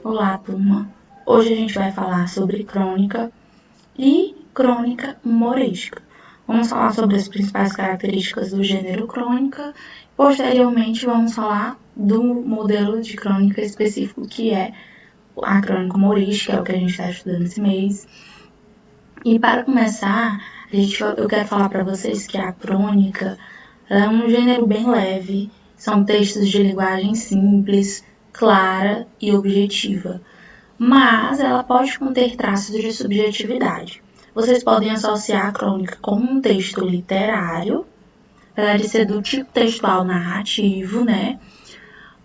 Olá, turma! Hoje a gente vai falar sobre crônica e crônica humorística. Vamos falar sobre as principais características do gênero crônica. Posteriormente, vamos falar do modelo de crônica específico, que é a crônica humorística, é o que a gente está estudando esse mês. E para começar, eu quero falar para vocês que a crônica é um gênero bem leve, são textos de linguagem simples, clara e objetiva, mas ela pode conter traços de subjetividade. Vocês podem associar a crônica com um texto literário, apesar de ser do tipo textual narrativo, né?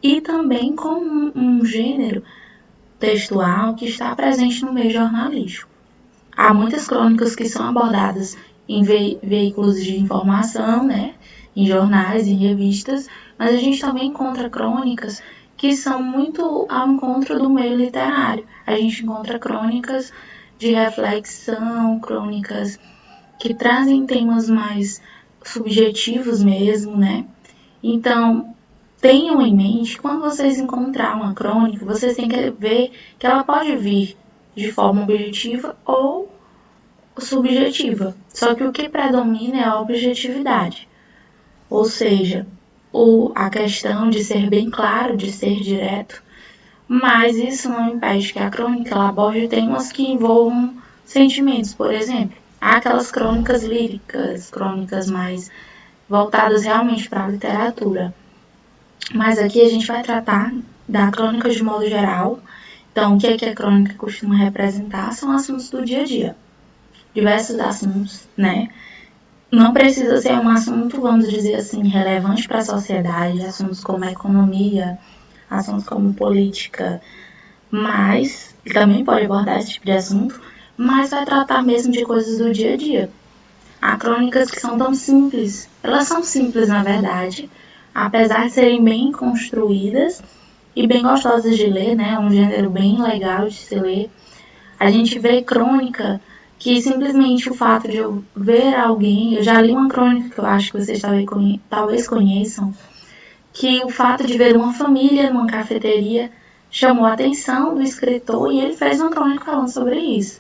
E também com um gênero textual que está presente no meio jornalístico. Há muitas crônicas que são abordadas em veículos de informação, né? Em jornais, em revistas, mas a gente também encontra crônicas que são muito ao encontro do meio literário. A gente encontra crônicas de reflexão, crônicas que trazem temas mais subjetivos mesmo, né? Então, tenham em mente que quando vocês encontrar uma crônica, vocês têm que ver que ela pode vir de forma objetiva ou subjetiva. Só que o que predomina é a objetividade. Ou seja, a questão de ser bem claro, de ser direto, mas isso não impede que a crônica ela aborde temas que envolvam sentimentos, por exemplo. Há aquelas crônicas líricas, crônicas mais voltadas realmente para a literatura. Mas aqui a gente vai tratar da crônica de modo geral. Então, o que a crônica costuma representar são assuntos do dia a dia. Diversos assuntos, né? Não precisa ser um assunto, vamos dizer assim, relevante para a sociedade, assuntos como economia, assuntos como política, mas também pode abordar esse tipo de assunto, mas vai tratar mesmo de coisas do dia a dia. Há crônicas que são tão simples, elas são simples na verdade, apesar de serem bem construídas e bem gostosas de ler, né? Um gênero bem legal de se ler. A gente vê crônica que simplesmente o fato de eu ver alguém, eu já li uma crônica que eu acho que vocês talvez conheçam, que o fato de ver uma família numa cafeteria chamou a atenção do escritor e ele fez uma crônica falando sobre isso.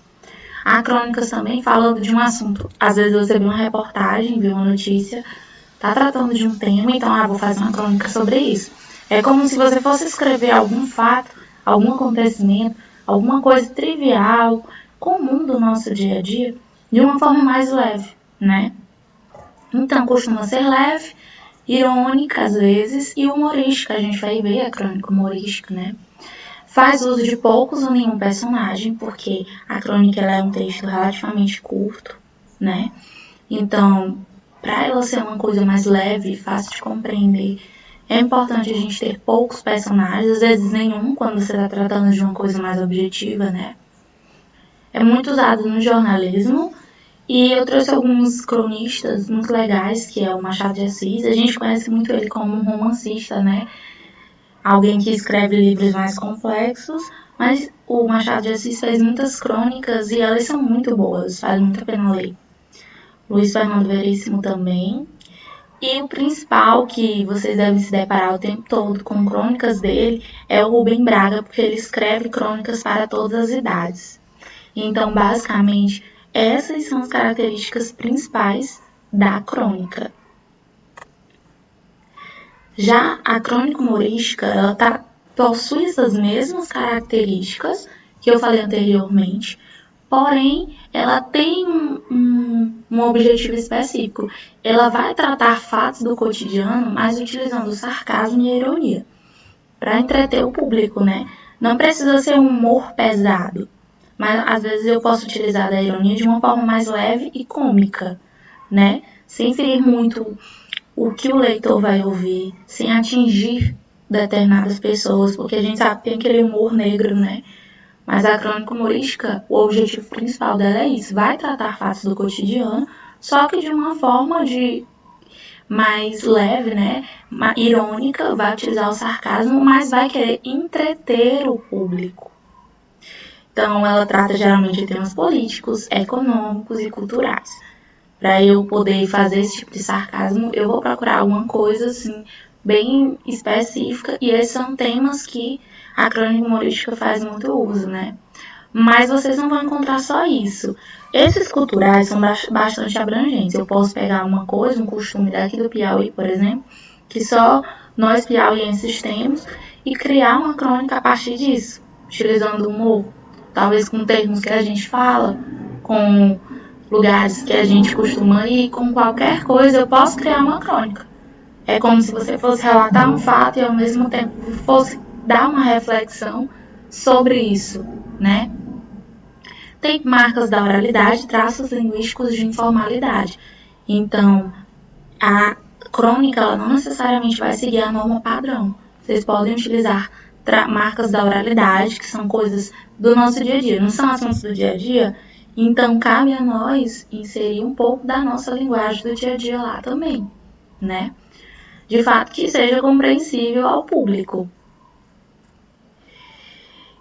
Há crônicas também falando de um assunto, às vezes você vê uma reportagem, vê uma notícia, está tratando de um tema, então vou fazer uma crônica sobre isso. É como se você fosse escrever algum fato, algum acontecimento, alguma coisa trivial, comum do nosso dia a dia, de uma forma mais leve, né? Então, costuma ser leve, irônica às vezes e humorística. A gente vai ver a crônica humorística, né? Faz uso de poucos ou nenhum personagem, porque a crônica ela é um texto relativamente curto, né? Então, para ela ser uma coisa mais leve e fácil de compreender, é importante a gente ter poucos personagens, às vezes nenhum, quando você está tratando de uma coisa mais objetiva, né? É muito usado no jornalismo e eu trouxe alguns cronistas muito legais, que é o Machado de Assis. A gente conhece muito ele como um romancista, né? Alguém que escreve livros mais complexos, mas o Machado de Assis fez muitas crônicas e elas são muito boas, vale muito a pena ler. Luiz Fernando Veríssimo também. E o principal que vocês devem se deparar o tempo todo com crônicas dele é o Rubem Braga, porque ele escreve crônicas para todas as idades. Então, basicamente, essas são as características principais da crônica. Já a crônica humorística, ela possui essas mesmas características que eu falei anteriormente, porém, ela tem um objetivo específico. Ela vai tratar fatos do cotidiano, mas utilizando o sarcasmo e a ironia, para entreter o público, né? Não precisa ser um humor pesado, mas às vezes eu posso utilizar a ironia de uma forma mais leve e cômica, né? Sem ferir muito o que o leitor vai ouvir, sem atingir determinadas pessoas, porque a gente sabe que tem aquele humor negro, né? Mas a crônica humorística, o objetivo principal dela é isso, vai tratar fatos do cotidiano, só que de uma forma mais leve, né? Irônica, vai utilizar o sarcasmo, mas vai querer entreter o público. Então, ela trata geralmente de temas políticos, econômicos e culturais. Para eu poder fazer esse tipo de sarcasmo, eu vou procurar alguma coisa assim bem específica, e esses são temas que a crônica humorística faz muito uso, né? Mas vocês não vão encontrar só isso. Esses culturais são bastante abrangentes. Eu posso pegar uma coisa, um costume daqui do Piauí, por exemplo, que só nós piauienses temos, e criar uma crônica a partir disso, utilizando o humor, talvez com termos que a gente fala, com lugares que a gente costuma ir, com qualquer coisa eu posso criar uma crônica. É como se você fosse relatar um fato e ao mesmo tempo fosse dar uma reflexão sobre isso, né? Tem marcas da oralidade, traços linguísticos de informalidade. Então, a crônica ela não necessariamente vai seguir a norma padrão. Vocês podem utilizar marcas da oralidade, que são coisas do nosso dia a dia, não são assuntos do dia a dia, então cabe a nós inserir um pouco da nossa linguagem do dia a dia lá também, né? De fato que seja compreensível ao público.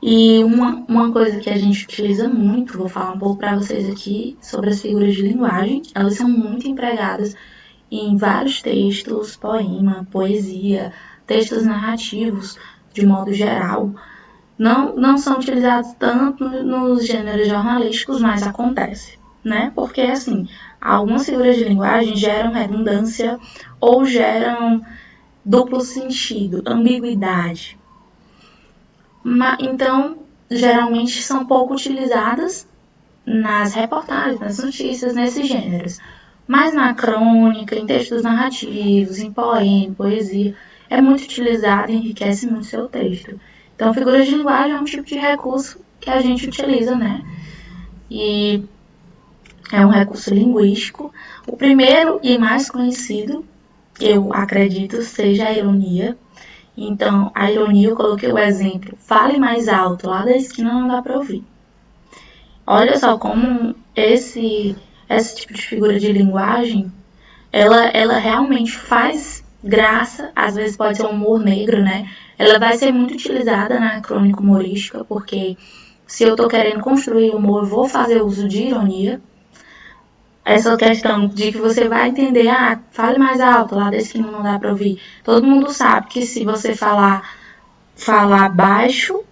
E uma coisa que a gente utiliza muito, vou falar um pouco para vocês aqui sobre as figuras de linguagem, elas são muito empregadas em vários textos, poema, poesia, textos narrativos, de modo geral. Não são utilizados tanto nos gêneros jornalísticos, mas acontece, né? Porque, assim, algumas figuras de linguagem geram redundância ou geram duplo sentido, ambiguidade. Então, geralmente são pouco utilizadas nas reportagens, nas notícias, nesses gêneros. Mas na crônica, em textos narrativos, em poema, poesia, é muito utilizado e enriquece muito seu texto. Então, figuras de linguagem é um tipo de recurso que a gente utiliza, né? E é um recurso linguístico. O primeiro e mais conhecido, eu acredito, seja a ironia. Então, a ironia, eu coloquei o exemplo, fale mais alto, lá da esquina não dá para ouvir. Olha só como esse tipo de figura de linguagem, ela realmente faz graça, às vezes pode ser um humor negro, né? Ela vai ser muito utilizada na crônica humorística, porque se eu tô querendo construir humor, eu vou fazer uso de ironia. Essa questão de que você vai entender, fale mais alto, lá da esquina não dá pra ouvir. Todo mundo sabe que se você falar baixo,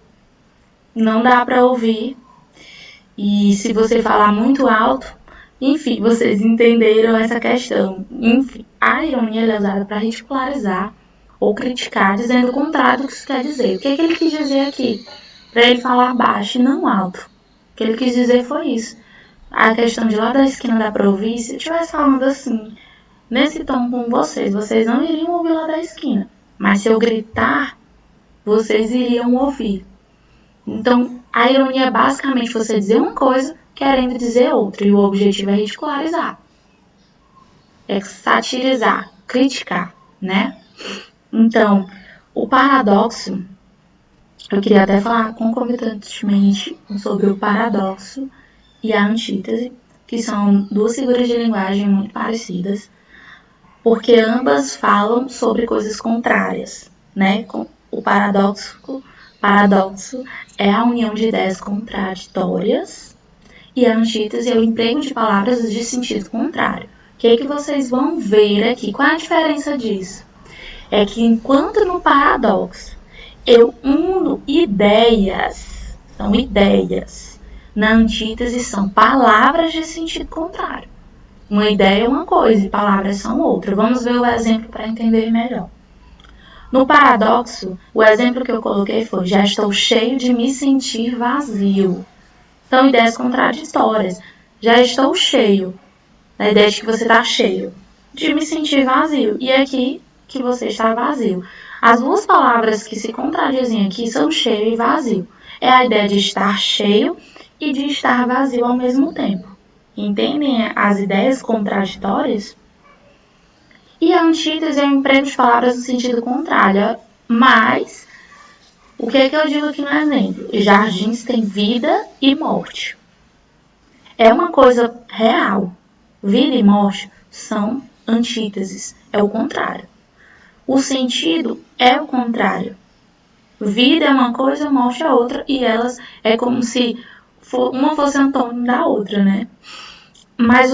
não dá pra ouvir. E se você falar muito alto, enfim, vocês entenderam essa questão. Enfim, a ironia é usada para ridicularizar ou criticar, dizendo o contrário do que isso quer dizer. O que ele quis dizer aqui? Para ele falar baixo e não alto. O que ele quis dizer foi isso. A questão de lá da esquina dá pra ouvir, se eu estivesse falando assim, nesse tom com vocês não iriam ouvir lá da esquina. Mas se eu gritar, vocês iriam ouvir. Então, a ironia é basicamente você dizer uma coisa querendo dizer outra. E o objetivo é ridicularizar. É satirizar, criticar, né? Então, o paradoxo, eu queria até falar concomitantemente sobre o paradoxo e a antítese, que são duas figuras de linguagem muito parecidas, porque ambas falam sobre coisas contrárias, né? O paradoxo é a união de ideias contraditórias e a antítese é o emprego de palavras de sentido contrário. O que vocês vão ver aqui? Qual é a diferença disso? É que enquanto no paradoxo eu uno ideias, são ideias, na antítese são palavras de sentido contrário. Uma ideia é uma coisa e palavras são outra. Vamos ver o exemplo para entender melhor. No paradoxo, o exemplo que eu coloquei foi: já estou cheio de me sentir vazio. São ideias contraditórias. Já estou cheio. A ideia de que você está cheio. De me sentir vazio. E aqui, que você está vazio. As duas palavras que se contradizem aqui são cheio e vazio. É a ideia de estar cheio e de estar vazio ao mesmo tempo. Entendem as ideias contraditórias? E a antítese é o emprego de palavras no sentido contrário. Mas, o que eu digo aqui no exemplo? Jardins têm vida e morte. É uma coisa real. Vida e morte são antíteses. É o contrário. O sentido é o contrário. Vida é uma coisa, morte é outra. E elas é como se uma fosse antônimo da outra, né? Mas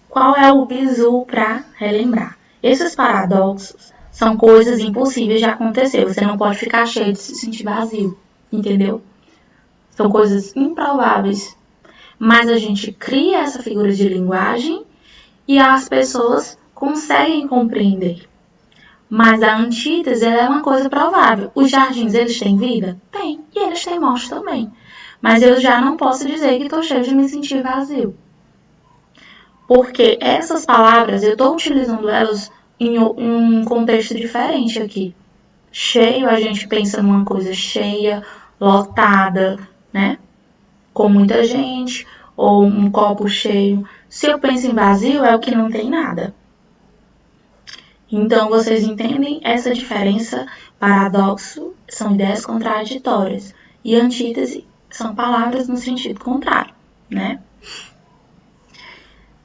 qual é o bizu para relembrar? Esses paradoxos São coisas impossíveis de acontecer. Você não pode ficar cheio de se sentir vazio, entendeu? São coisas improváveis. Mas a gente cria essa figura de linguagem e as pessoas conseguem compreender. Mas a antítese é uma coisa provável. Os jardins, eles têm vida? Tem. E eles têm morte também. Mas eu já não posso dizer que estou cheio de me sentir vazio. Porque essas palavras, eu estou utilizando elas em um contexto diferente aqui. Cheio, a gente pensa numa coisa cheia, lotada, né? Com muita gente, ou um copo cheio. Se eu penso em vazio, é o que não tem nada. Então, vocês entendem essa diferença? Paradoxo são ideias contraditórias e antítese são palavras no sentido contrário, né?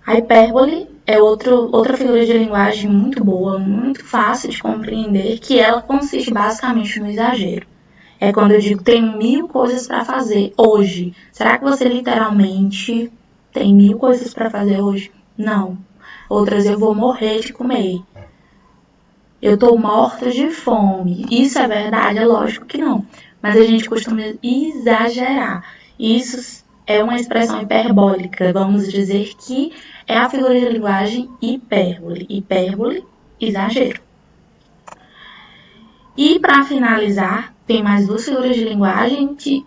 A hipérbole é outra figura de linguagem muito boa, muito fácil de compreender, que ela consiste basicamente no exagero. É quando eu digo tem 1000 coisas para fazer hoje. Será que você literalmente tem 1000 coisas para fazer hoje? Não. Outras eu vou morrer de comer. Eu tô morta de fome. Isso é verdade? É lógico que não. Mas a gente costuma exagerar. Isso é uma expressão hiperbólica. Vamos dizer que é a figura de linguagem hipérbole. Hipérbole, exagero. E para finalizar, tem mais 2 figuras de linguagem que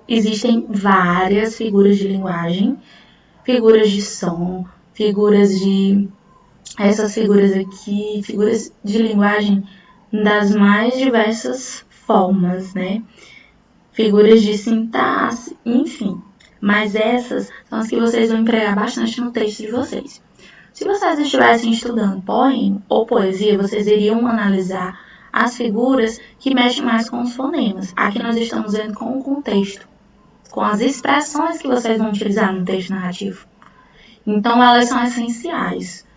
existem várias figuras de linguagem. Figuras de som, figuras de... Essas figuras aqui, figuras de linguagem das mais diversas formas, né? Figuras de sintaxe, enfim. Mas essas são as que vocês vão empregar bastante no texto de vocês. Se vocês estivessem estudando poema ou poesia, vocês iriam analisar as figuras que mexem mais com os fonemas. Aqui nós estamos vendo com o contexto, com as expressões que vocês vão utilizar no texto narrativo. Então, elas são essenciais.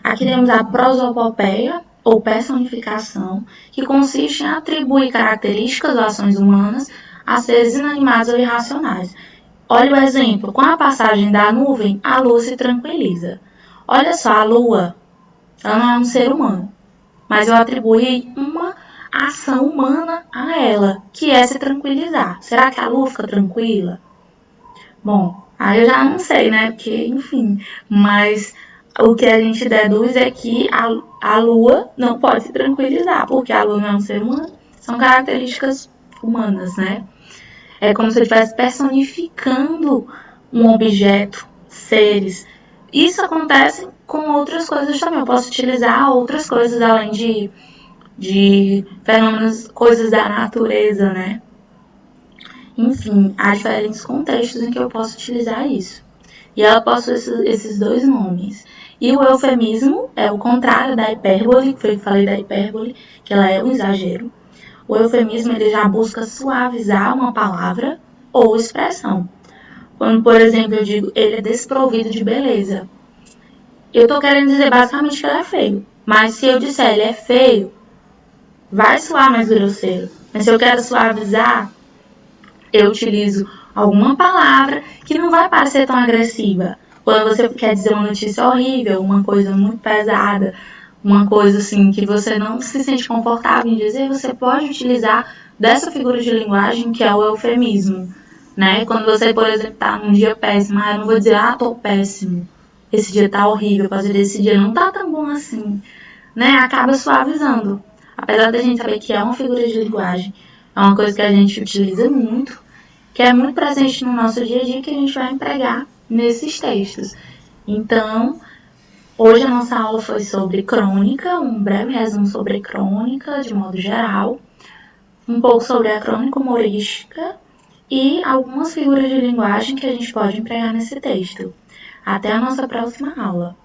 Aqui temos a prosopopeia, ou personificação, que consiste em atribuir características ou ações humanas a seres inanimados ou irracionais. Olha o exemplo, com a passagem da nuvem, a lua se tranquiliza. Olha só, a lua, ela não é um ser humano, mas eu atribuí uma ação humana a ela, que é se tranquilizar. Será que a lua fica tranquila? Bom, aí eu já não sei, né, porque, enfim, mas... O que a gente deduz é que a lua não pode se tranquilizar, porque a lua não é um ser humano, são características humanas, né? É como se eu estivesse personificando um objeto, seres. Isso acontece com outras coisas também. Eu posso utilizar outras coisas além de fenômenos, coisas da natureza, né? Enfim, há diferentes contextos em que eu posso utilizar isso. E ela possui esses 2 nomes. E o eufemismo é o contrário da hipérbole, que foi o que falei da hipérbole, que ela é um exagero. O eufemismo ele já busca suavizar uma palavra ou expressão. Quando, por exemplo, eu digo ele é desprovido de beleza, eu estou querendo dizer basicamente que ele é feio. Mas se eu disser ele é feio, vai soar mais grosseiro. Mas se eu quero suavizar, eu utilizo alguma palavra que não vai parecer tão agressiva. Quando você quer dizer uma notícia horrível, uma coisa muito pesada, uma coisa assim que você não se sente confortável em dizer, você pode utilizar dessa figura de linguagem que é o eufemismo, né? Quando você, por exemplo, tá num dia péssimo, eu não vou dizer, tô péssimo, esse dia tá horrível, pode dizer, esse dia não tá tão bom assim, né? Acaba suavizando. Apesar da gente saber que é uma figura de linguagem, é uma coisa que a gente utiliza muito, que é muito presente no nosso dia a dia, que a gente vai empregar nesses textos. Então, hoje a nossa aula foi sobre crônica, um breve resumo sobre crônica, de modo geral, um pouco sobre a crônica humorística e algumas figuras de linguagem que a gente pode empregar nesse texto. Até a nossa próxima aula.